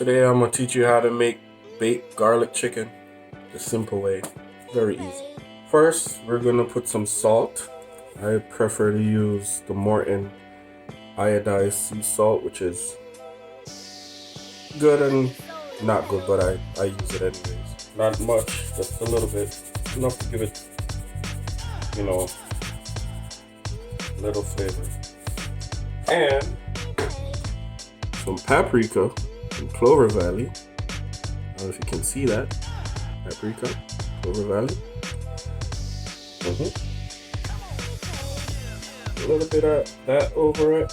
Today I'm going to teach you how to make baked garlic chicken the simple way. Very easy. First, we're going to put some salt. I prefer to use the Morton iodized sea salt, which is good and not good, but I use it anyways. Not much, just a little bit. Enough to give it, a little flavor. And some paprika from Clover Valley. I don't know if you can see that. Paprika, Clover Valley. A little bit of that over it.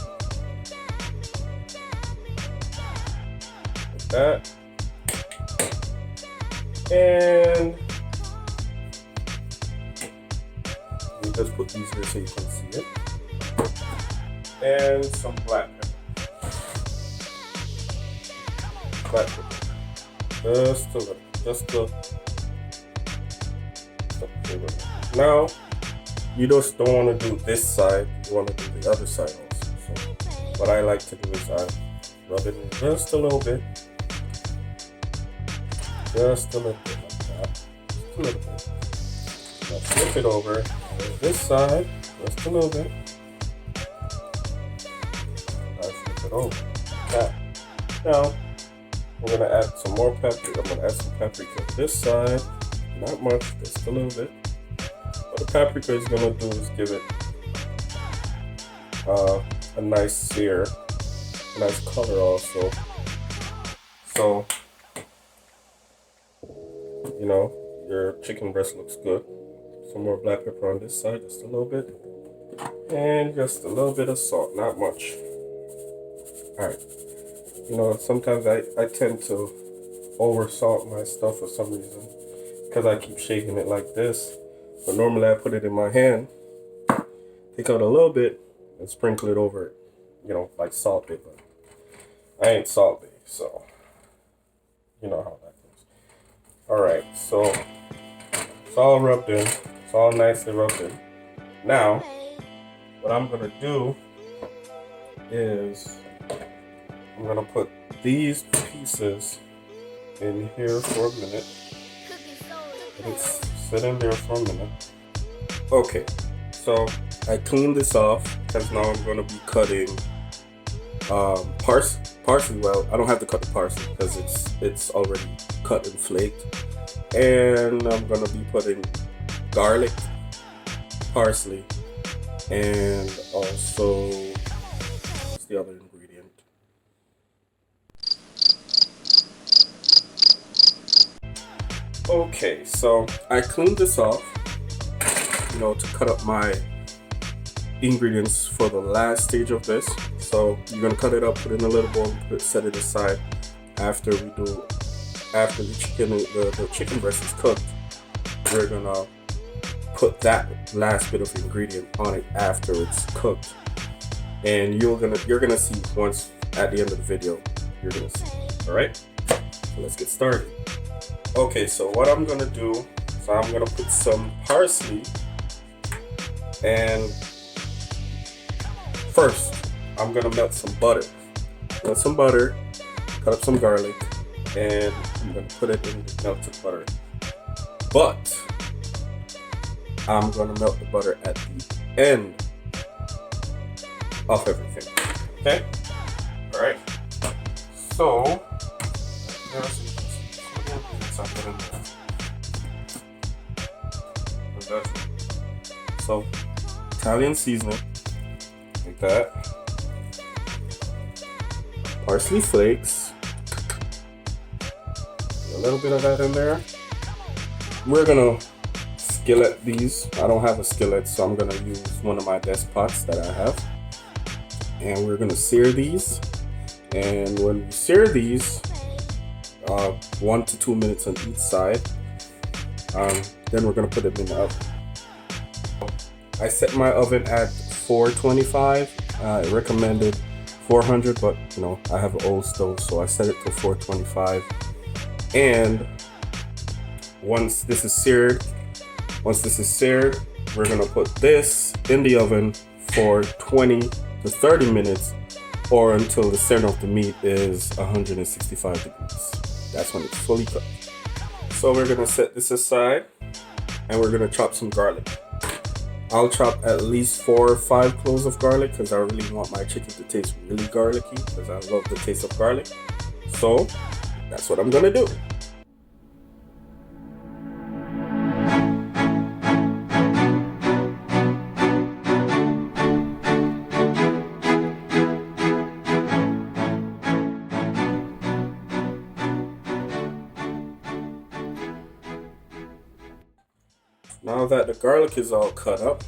Like that. And we just put these here so you can see it. And some black pepper. Black pepper. Just a little. Now, you just don't want to do this side, you want to do the other side also. So, what I like to do is I rub it in just a little bit. Just a little bit like that. Just a little bit. Now flip it over. This side, just a little bit. Now flip it over. That. Now, we're going to add some more paprika. I'm going to add some paprika to this side. Not much, just a little bit. What the paprika is going to do is give it a nice sear, a nice color also. So, your chicken breast looks good. Some more black pepper on this side, just a little bit. And just a little bit of salt, not much. Alright. Sometimes I tend to over salt my stuff for some reason because I keep shaking it like this. But normally I put it in my hand, take out a little bit and sprinkle it over it, like salt it. But I ain't salt big, so you know how that goes. Alright, so it's all rubbed in. It's all nicely rubbed in. Now, what I'm going to do is I'm going to put these pieces in here for a minute. Let it sit in there for a minute. Okay, so I cleaned this off because now I'm going to be cutting parsley. Well, I don't have to cut the parsley because it's already cut and flaked. And I'm going to be putting garlic, parsley, and also, what's the other ingredient? Okay, so I cleaned this off, to cut up my ingredients for the last stage of this. So you're gonna cut it up, put it in a little bowl, set it aside. After the chicken breast is cooked, we're gonna put that last bit of ingredient on it after it's cooked, and you're gonna see once at the end of the video. You're gonna see. All right, so let's get started. Okay, so what I'm gonna do is I'm gonna put some parsley, and first I'm gonna melt some butter. Melt some butter, cut up some garlic, and I'm gonna put it in the melted butter. But I'm gonna melt the butter at the end of everything. Okay? Alright. So Italian seasoning, like that. Parsley flakes, a little bit of that in there. We're gonna skillet these. I don't have a skillet, so I'm gonna use one of my best pots that I have. And we're gonna sear these. And when we sear these, 1 to 2 minutes on each side. Then we're gonna put it in the oven. I set my oven at 425. I recommended 400, but I have an old stove, so I set it to 425. And once this is seared, we're gonna put this in the oven for 20 to 30 minutes or until the center of the meat is 165 degrees. That's when it's fully cooked. So we're gonna set this aside and we're gonna chop some garlic. I'll chop at least 4 or 5 cloves of garlic because I really want my chicken to taste really garlicky because I love the taste of garlic. So that's what I'm gonna do. Now that the garlic is all cut up,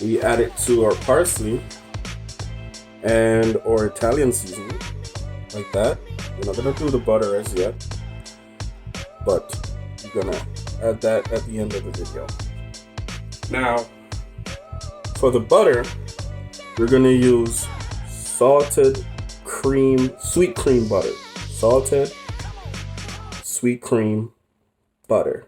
we add it to our parsley and our Italian seasoning, like that. We're not gonna do the butter as yet, but we're gonna add that at the end of the video. Now, for the butter, we're gonna use salted cream, sweet cream butter. Salted sweet cream butter.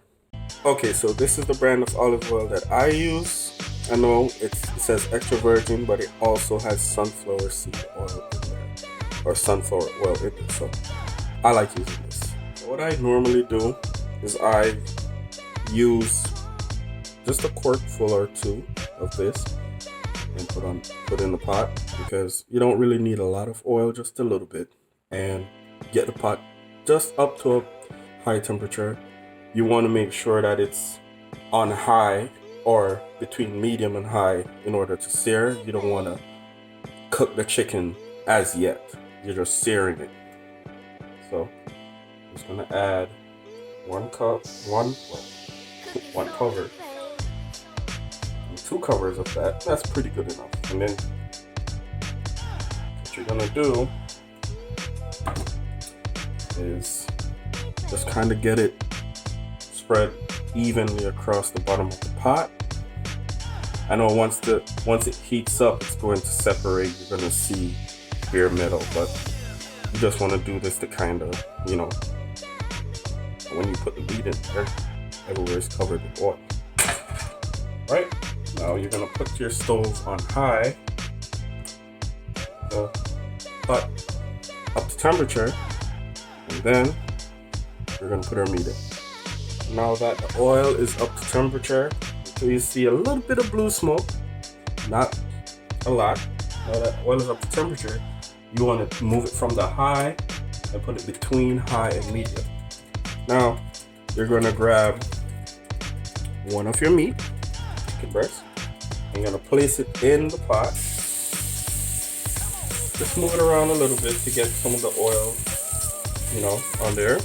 Okay, so this is the brand of olive oil that I use. I know it says extra virgin, but it also has sunflower seed oil in there, or sunflower oil in it. So I like using this. What I normally do is I use just a quart full or two of this and put in the pot, because you don't really need a lot of oil, just a little bit, and get the pot just up to a high temperature. You want to make sure that it's on high or between medium and high in order to sear. You don't want to cook the chicken as yet. You're just searing it. So I'm just going to add one cover, and 2 covers of that. That's pretty good enough. And then what you're going to do is just kind of get it spread evenly across the bottom of the pot. I know once it heats up, it's going to separate. You're going to see bare metal, but you just want to do this to kind of, you know, when you put the meat in there, everywhere is covered with oil. Right, now you're going to put your stove on high, the pot up to temperature, and then we're going to put our meat in. Now that the oil is up to temperature, so you see a little bit of blue smoke, not a lot. Now that oil is up to temperature, you want to move it from the high and put it between high and medium. Now you're going to grab one of your meat, chicken breast, and you're going to place it in the pot. Just move it around a little bit to get some of the oil, you know, on there.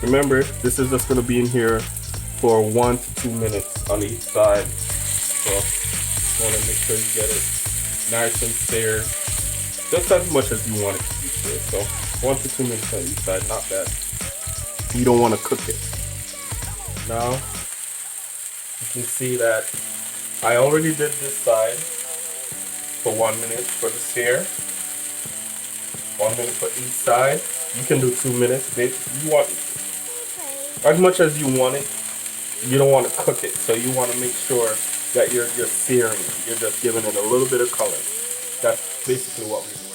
Remember, this is just going to be in here for 1 to 2 minutes on each side. So you want to make sure you get it nice and seared, just as much as you want it to be seared. So 1 to 2 minutes on each side, not bad. You don't want to cook it. Now you can see that I already did this side for 1 minute for the sear. 1 minute for each side. You can do 2 minutes. You want as much as you want it. You don't want to cook it, so you want to make sure that you're searing it. You're just giving it a little bit of color. That's basically what we do.